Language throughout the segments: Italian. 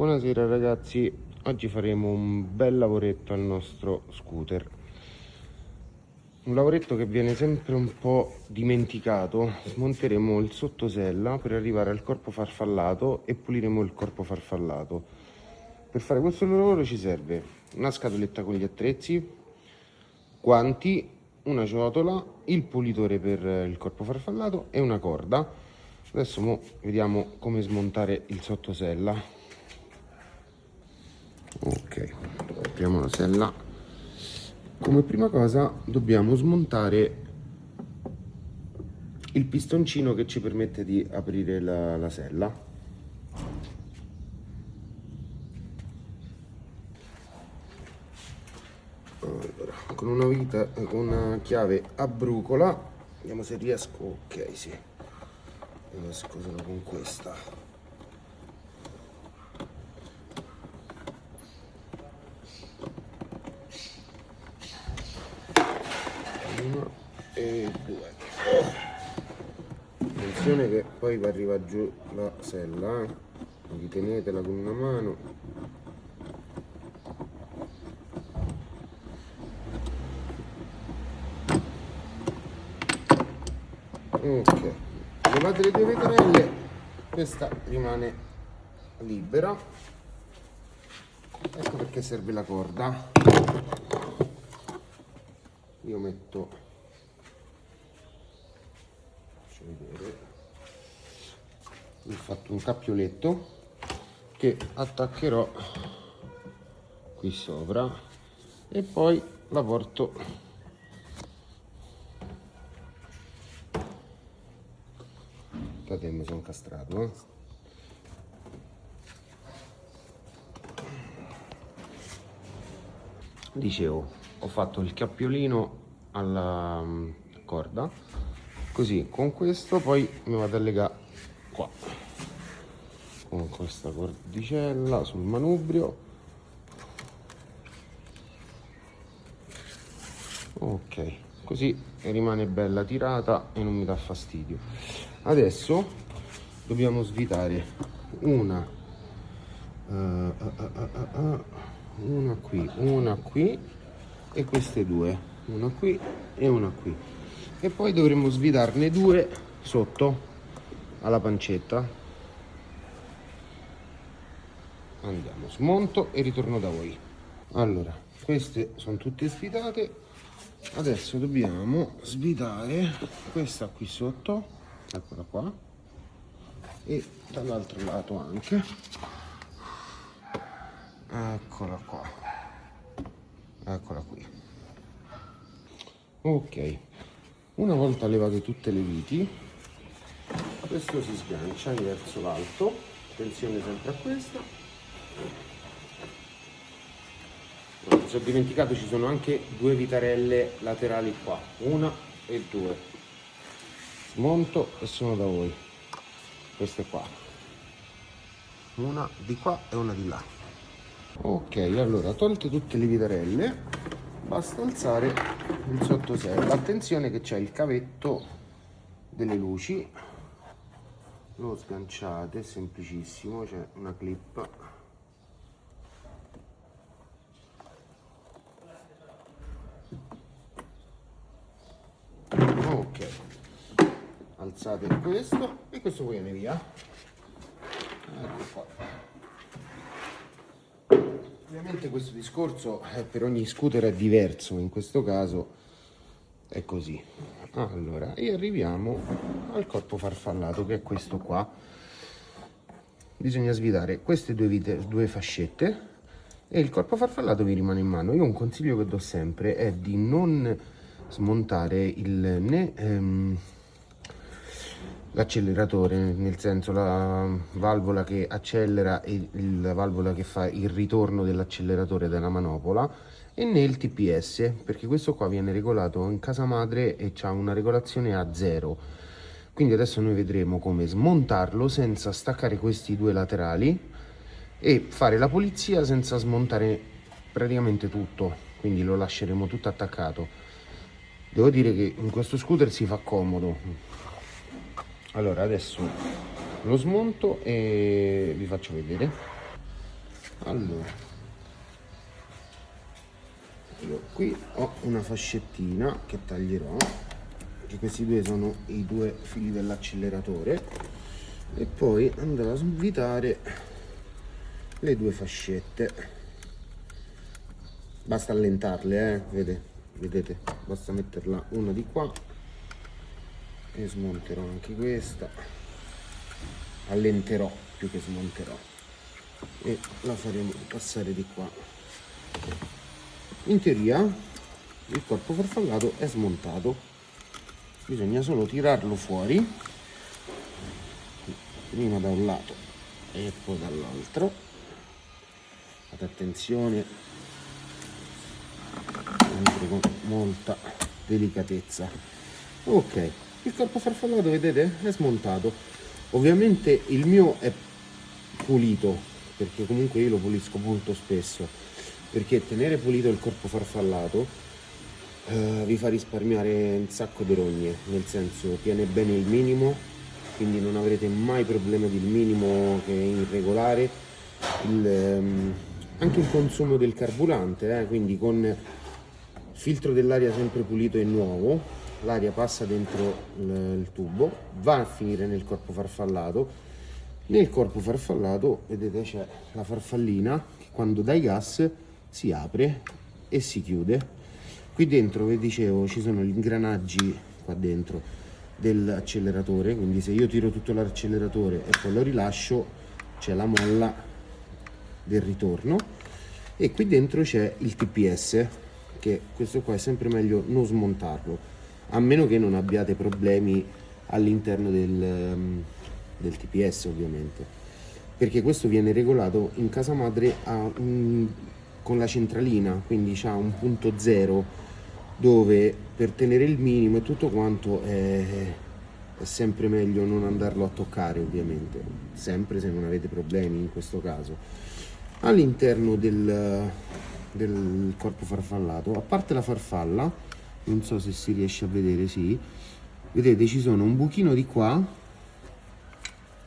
Buonasera ragazzi, oggi faremo un bel lavoretto al nostro scooter. Un lavoretto che viene sempre un po' dimenticato. Smonteremo il sottosella per arrivare al corpo farfallato e puliremo il corpo farfallato. Per fare questo lavoro ci serve una scatoletta con gli attrezzi, guanti, una ciotola, il pulitore per il corpo farfallato e una corda. Adesso vediamo come smontare il sottosella. Ok, apriamo la sella. Come prima cosa dobbiamo smontare il pistoncino che ci permette di aprire la sella. Allora, con una chiave a brucola, vediamo se riesco. Ok, sì, riesco solo con questa. E 2. Attenzione che poi vi arriva giù la sella, quindi tenetela con una mano. Ok, levate le due vetrelle, questa rimane libera. Ecco perché serve la corda. Io metto, faccio vedere, ho fatto un cappioletto che attaccherò qui sopra e poi la porto mi sono incastrato, Dicevo, ho fatto il cappiolino alla corda, così con questo poi mi vado a legare qua con questa cordicella sul manubrio. Ok, così rimane bella tirata e non mi dà fastidio. Adesso dobbiamo svitare una qui e queste due, una qui e una qui, e poi dovremo svitarne due sotto alla pancetta. Andiamo, smonto e ritorno da voi. Allora, queste sono tutte svitate. Adesso dobbiamo svitare questa qui sotto, eccola qua, e dall'altro lato anche, eccola qua, eccola qui. Ok, una volta levate tutte le viti, questo si sgancia verso l'alto, attenzione sempre a questa. Mi sono dimenticato, ci sono anche due vitarelle laterali qua, una e due. Smonto e sono da voi. Queste qua, una di qua e una di là. Ok, allora tolte tutte le vitarelle, basta alzare il sottosella. Attenzione che c'è il cavetto delle luci, lo sganciate, è semplicissimo, c'è una clip. Ok, alzate questo e questo poi viene via. Ecco qua. Ovviamente questo discorso per ogni scooter è diverso, in questo caso è così. Allora, e arriviamo al corpo farfallato, che è questo qua. Bisogna svitare queste due fascette e il corpo farfallato vi rimane in mano. Io un consiglio che do sempre è di non smontare l'acceleratore, nel senso la valvola che accelera e la valvola che fa il ritorno dell'acceleratore dalla manopola, e né il TPS, perché questo qua viene regolato in casa madre e ha una regolazione a 0. Quindi adesso noi vedremo come smontarlo senza staccare questi due laterali e fare la pulizia senza smontare praticamente tutto, quindi lo lasceremo tutto attaccato. Devo dire che in questo scooter si fa comodo. Allora adesso lo smonto e vi faccio vedere. Allora, qui ho una fascettina che taglierò, che questi due sono i due fili dell'acceleratore, e poi andrò a svitare le due fascette. Basta allentarle, vedete, basta metterla una di qua e smonterò anche questa, allenterò più che smonterò, e la faremo passare di qua. In teoria il corpo farfallato è smontato, bisogna solo tirarlo fuori, prima da un lato e poi dall'altro. Fate attenzione, sempre con molta delicatezza. Ok, il corpo farfallato, vedete, è smontato. Ovviamente il mio è pulito, perché comunque io lo pulisco molto spesso, perché tenere pulito il corpo farfallato vi fa risparmiare un sacco di rogne, nel senso tiene bene il minimo, quindi non avrete mai problema del minimo che è irregolare. Anche il consumo del carburante, quindi con il filtro dell'aria sempre pulito e nuovo, l'aria passa dentro il tubo, va a finire nel corpo farfallato. Nel corpo farfallato, vedete, c'è la farfallina che quando dai gas si apre e si chiude. Qui dentro, vi dicevo, ci sono gli ingranaggi qua dentro dell'acceleratore, quindi se io tiro tutto l'acceleratore e poi lo rilascio, c'è la molla del ritorno. E qui dentro c'è il TPS, che questo qua è sempre meglio non smontarlo, a meno che non abbiate problemi all'interno del TPS, ovviamente, perché questo viene regolato in casa madre con la centralina, quindi c'ha un punto zero dove per tenere il minimo e tutto quanto è sempre meglio non andarlo a toccare, ovviamente, sempre se non avete problemi in questo caso. All'interno del corpo farfallato, a parte la farfalla, non so se si riesce a vedere, sì, vedete ci sono un buchino di qua,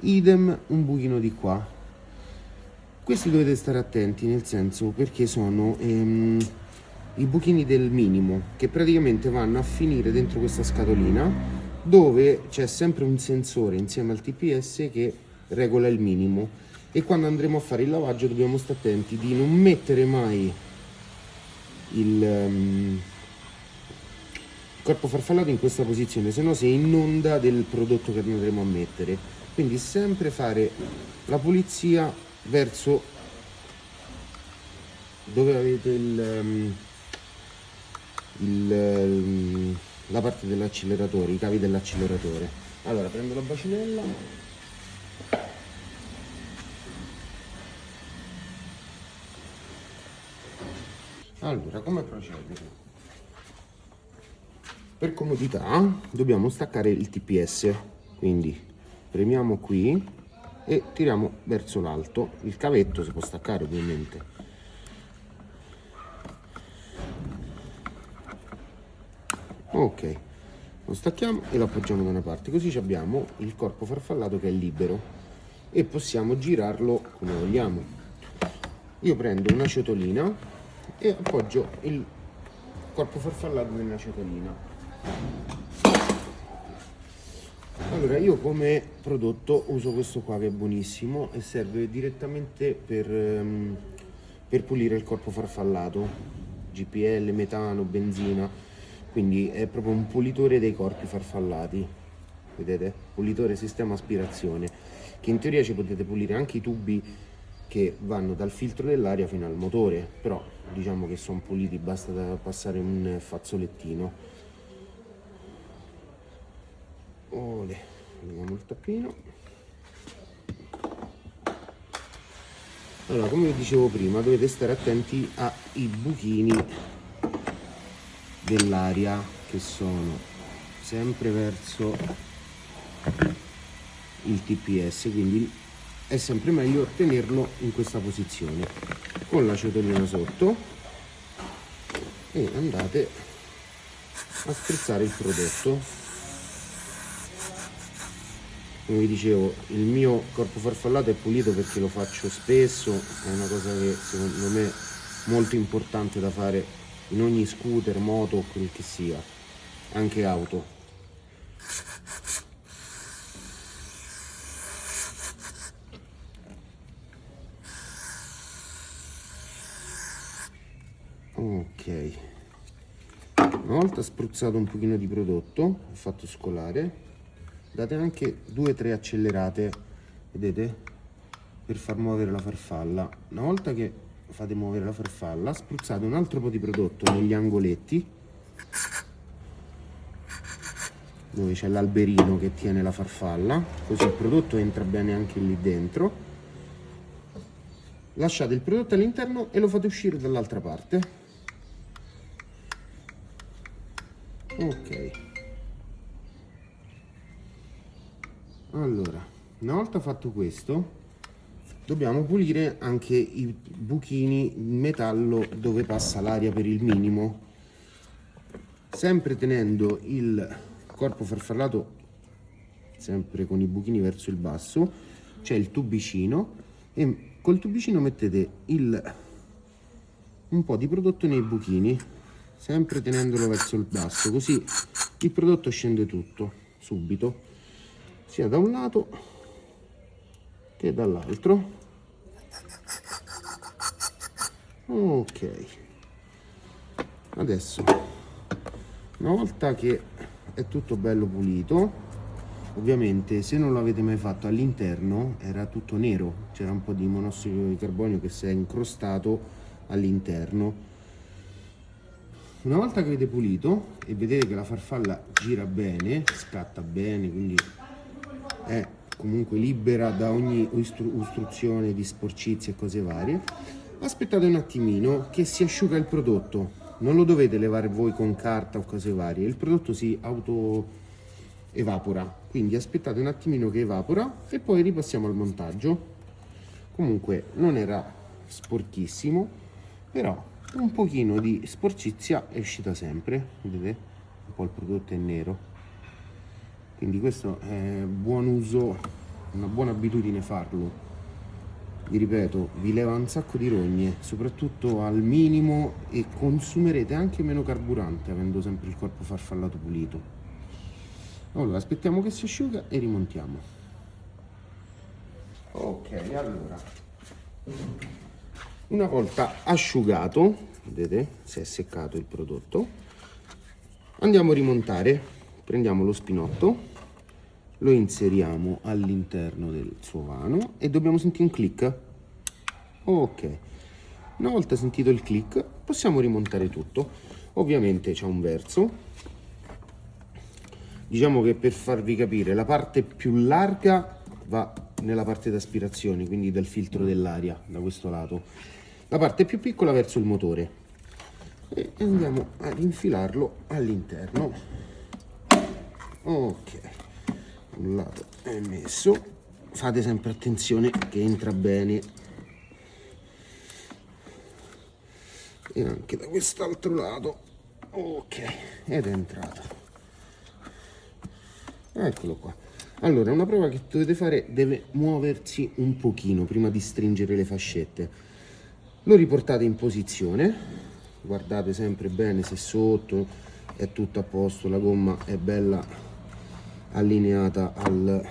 idem un buchino di qua. Questi dovete stare attenti, nel senso, perché sono i buchini del minimo, che praticamente vanno a finire dentro questa scatolina, dove c'è sempre un sensore insieme al TPS che regola il minimo, e quando andremo a fare il lavaggio dobbiamo stare attenti di non mettere mai il corpo farfallato in questa posizione, se no si inonda del prodotto che andremo a mettere. Quindi sempre fare la pulizia verso dove avete la parte dell'acceleratore, i cavi dell'acceleratore. Allora prendo la bacinella, allora come procedere? Per comodità dobbiamo staccare il TPS, quindi premiamo qui e tiriamo verso l'alto. Il cavetto si può staccare, ovviamente. Ok, lo stacchiamo e lo appoggiamo da una parte, così abbiamo il corpo farfallato che è libero e possiamo girarlo come vogliamo. Io prendo una ciotolina e appoggio il corpo farfallato nella ciotolina. Allora, io come prodotto uso questo qua che è buonissimo e serve direttamente per pulire il corpo farfallato, GPL, metano, benzina, quindi è proprio un pulitore dei corpi farfallati, vedete? Pulitore sistema aspirazione, che in teoria ci potete pulire anche i tubi che vanno dal filtro dell'aria fino al motore, però diciamo che sono puliti, basta passare un fazzolettino. Ole, vediamo il tappino. Allora, come vi dicevo prima, dovete stare attenti ai buchini dell'aria, che sono sempre verso il TPS, quindi è sempre meglio tenerlo in questa posizione con la ciotolina sotto e andate a spruzzare il prodotto. come vi dicevo, il mio corpo farfallato è pulito perché lo faccio spesso, è una cosa che secondo me è molto importante da fare in ogni scooter, moto o quel che sia, anche auto. Ok, una volta spruzzato un pochino di prodotto, ho fatto scolare, date anche 2-3 accelerate, vedete, per far muovere la farfalla. Una volta che fate muovere la farfalla, spruzzate un altro po' di prodotto negli angoletti dove c'è l'alberino che tiene la farfalla, così il prodotto entra bene anche lì dentro. Lasciate il prodotto all'interno e lo fate uscire dall'altra parte. Ok, allora, una volta fatto questo, dobbiamo pulire anche i buchini in metallo dove passa l'aria per il minimo, sempre tenendo il corpo farfallato sempre con i buchini verso il basso. C'è il tubicino e col tubicino mettete un po' di prodotto nei buchini, sempre tenendolo verso il basso, così il prodotto scende tutto subito, sia da un lato che dall'altro. Ok, adesso una volta che è tutto bello pulito, ovviamente se non l'avete mai fatto, all'interno era tutto nero, c'era un po' di monossido di carbonio che si è incrostato all'interno. Una volta che avete pulito e vedete che la farfalla gira bene, scatta bene, quindi è comunque libera da ogni ostruzione di sporcizie e cose varie, aspettate un attimino che si asciuga il prodotto. Non lo dovete levare voi con carta o cose varie, il prodotto si auto evapora, quindi aspettate un attimino che evapora e poi ripassiamo al montaggio. Comunque non era sporchissimo, però un pochino di sporcizia è uscita sempre, vedete? Un po' il prodotto è nero, quindi questo è buon uso, una buona abitudine farlo. Vi ripeto, vi leva un sacco di rogne, soprattutto al minimo, e consumerete anche meno carburante avendo sempre il corpo farfallato pulito. Allora aspettiamo che si asciuga e rimontiamo. Ok, allora, una volta asciugato, vedete, si è seccato il prodotto, andiamo a rimontare. Prendiamo lo spinotto, lo inseriamo all'interno del suo vano e dobbiamo sentire un click. Ok, una volta sentito il click possiamo rimontare tutto. Ovviamente c'è un verso, diciamo che per farvi capire, la parte più larga va nella parte d'aspirazione, quindi del filtro dell'aria, da questo lato, la parte più piccola verso il motore, e andiamo ad infilarlo all'interno. Ok, un lato è messo, fate sempre attenzione che entra bene, e anche da quest'altro lato. Ok, ed è entrato, eccolo qua. Allora, una prova che dovete fare, deve muoversi un pochino prima di stringere le fascette. Lo riportate in posizione, guardate sempre bene se sotto è tutto a posto, la gomma è bella allineata al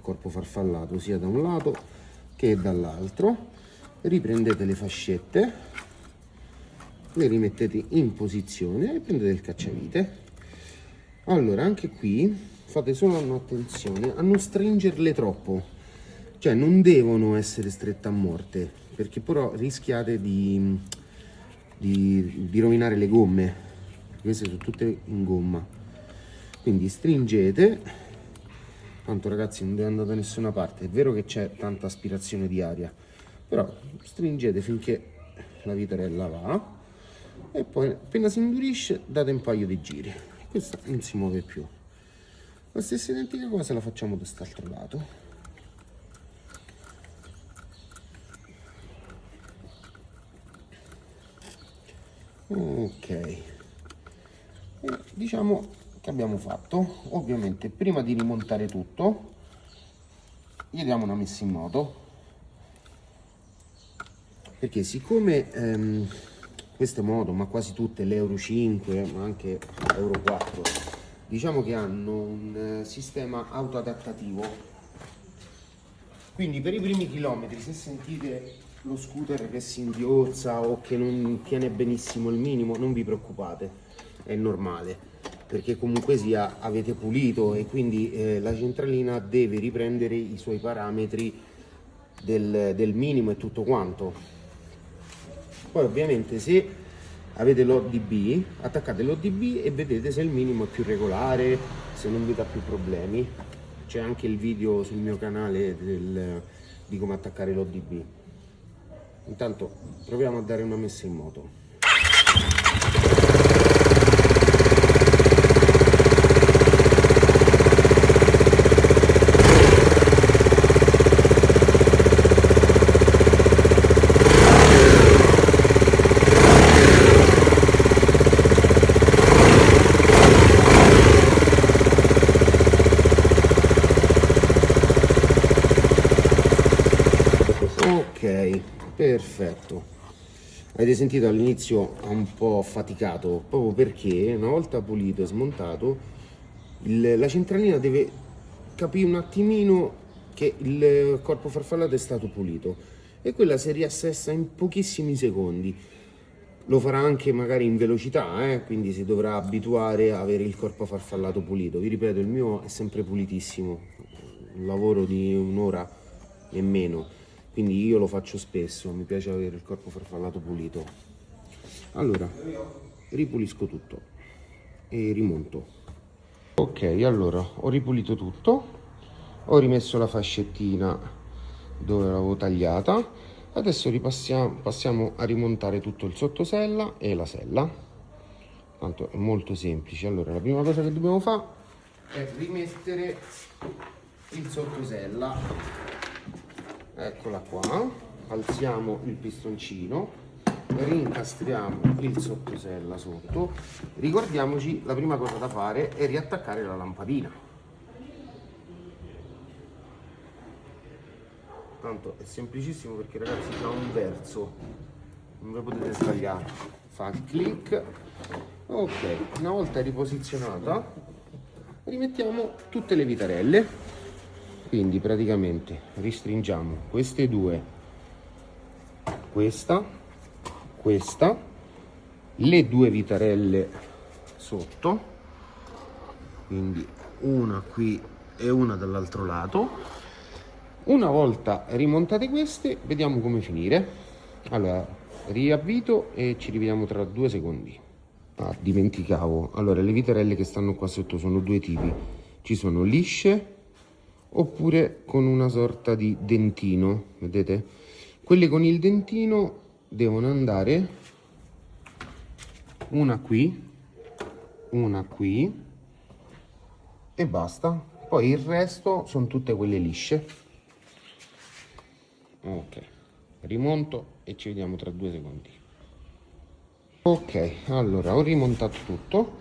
corpo farfallato sia da un lato che dall'altro. Riprendete le fascette, le rimettete in posizione e prendete il cacciavite. Allora, anche qui fate solo attenzione a non stringerle troppo, cioè non devono essere strette a morte, perché però rischiate di rovinare le gomme. Queste sono tutte in gomma, quindi stringete. Tanto ragazzi non deve andare da nessuna parte, è vero che c'è tanta aspirazione di aria, però stringete finché la vitarella va, e poi appena si indurisce date un paio di giri, questa non si muove più. La stessa identica cosa la facciamo da quest'altro lato. Ok, e diciamo che abbiamo fatto. Ovviamente prima di rimontare tutto gli diamo una messa in moto, perché siccome queste moto, ma quasi tutte, le Euro 5 ma anche Euro 4, diciamo che hanno un sistema autoadattativo, quindi per i primi chilometri, se sentite lo scooter che si inghiozza o che non tiene benissimo il minimo, non vi preoccupate, è normale, perché comunque sia avete pulito e quindi la centralina deve riprendere i suoi parametri del minimo e tutto quanto. Poi ovviamente se avete l'ODB, attaccate l'ODB e vedete se il minimo è più regolare, se non vi dà più problemi. C'è anche il video sul mio canale di come attaccare l'ODB. Intanto proviamo a dare una messa in moto. Ok, perfetto. Avete sentito all'inizio ha un po' faticato, proprio perché una volta pulito e smontato la centralina deve capire un attimino che il corpo farfallato è stato pulito e quella si riassesta in pochissimi secondi. Lo farà anche magari in velocità, quindi si dovrà abituare a avere il corpo farfallato pulito. Vi ripeto, il mio è sempre pulitissimo, un lavoro di un'ora e meno. Quindi io lo faccio spesso, mi piace avere il corpo farfallato pulito. Allora, ripulisco tutto e rimonto. Ok, allora, ho ripulito tutto, ho rimesso la fascettina dove l'avevo tagliata, adesso passiamo a rimontare tutto il sottosella e la sella. Tanto è molto semplice. Allora, la prima cosa che dobbiamo fare è rimettere il sottosella. Eccola qua, alziamo il pistoncino, rincastriamo il sottosella sotto. Ricordiamoci, la prima cosa da fare è riattaccare la lampadina. Tanto è semplicissimo, perché ragazzi fa un verso, non ve potete sbagliare, fa il click. Ok, una volta riposizionata rimettiamo tutte le vitarelle. Quindi praticamente ristringiamo queste due, questa, le due vitarelle sotto, quindi una qui e una dall'altro lato. Una volta rimontate queste, vediamo come finire. Allora, riavvito e ci rivediamo tra 2 secondi. Ah, dimenticavo. Allora, le vitarelle che stanno qua sotto sono due tipi. Ci sono lisce oppure con una sorta di dentino, vedete? Quelle con il dentino devono andare una qui e basta. Poi il resto sono tutte quelle lisce. Ok, rimonto e ci vediamo tra 2 secondi. Ok, allora ho rimontato tutto.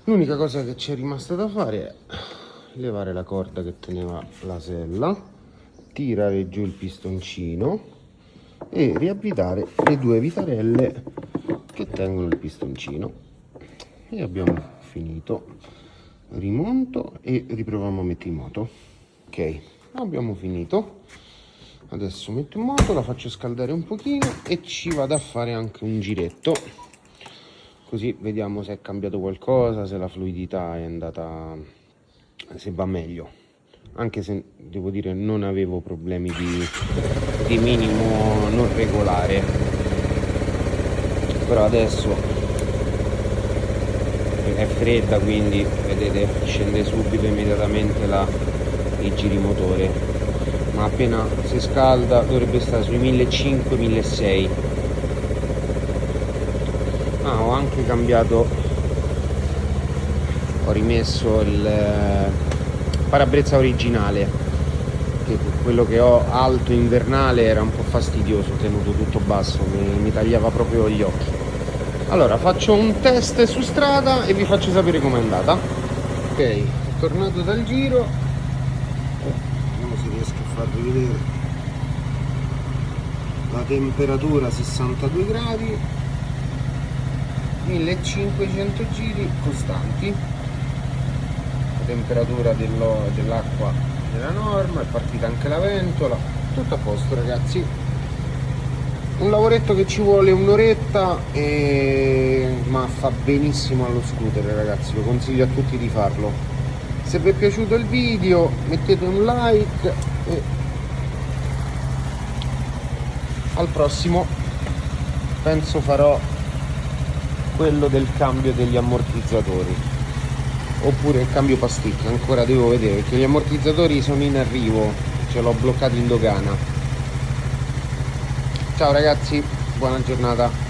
L'unica cosa che ci è rimasta da fare è levare la corda che teneva la sella, tirare giù il pistoncino e riavvitare le due vitarelle che tengono il pistoncino. E abbiamo finito. Rimonto e riproviamo a mettere in moto. Ok, abbiamo finito. Adesso metto in moto, la faccio scaldare un pochino e ci vado a fare anche un giretto, così vediamo se è cambiato qualcosa, se la fluidità è andata, se va meglio. Anche se devo dire non avevo problemi di minimo non regolare, però adesso è fredda, quindi vedete scende subito immediatamente il girimotore, ma appena si scalda dovrebbe stare sui 1500-1600. Ho anche cambiato, ho rimesso il parabrezza originale, che quello che ho alto invernale era un po' fastidioso, tenuto tutto basso, mi tagliava proprio gli occhi. Allora faccio un test su strada e vi faccio sapere com'è andata. Ok, tornato dal giro, vediamo se farvi vedere la temperatura: 62 gradi, 1500 giri costanti, la temperatura dell'acqua nella norma, è partita anche la ventola, tutto a posto ragazzi. Un lavoretto che ci vuole un'oretta, ma fa benissimo allo scooter ragazzi, lo consiglio a tutti di farlo. Se vi è piaciuto il video mettete un like e al prossimo penso farò quello del cambio degli ammortizzatori, oppure il cambio pasticche, ancora devo vedere perché gli ammortizzatori sono in arrivo, ce l'ho bloccato in dogana. Ciao ragazzi, buona giornata.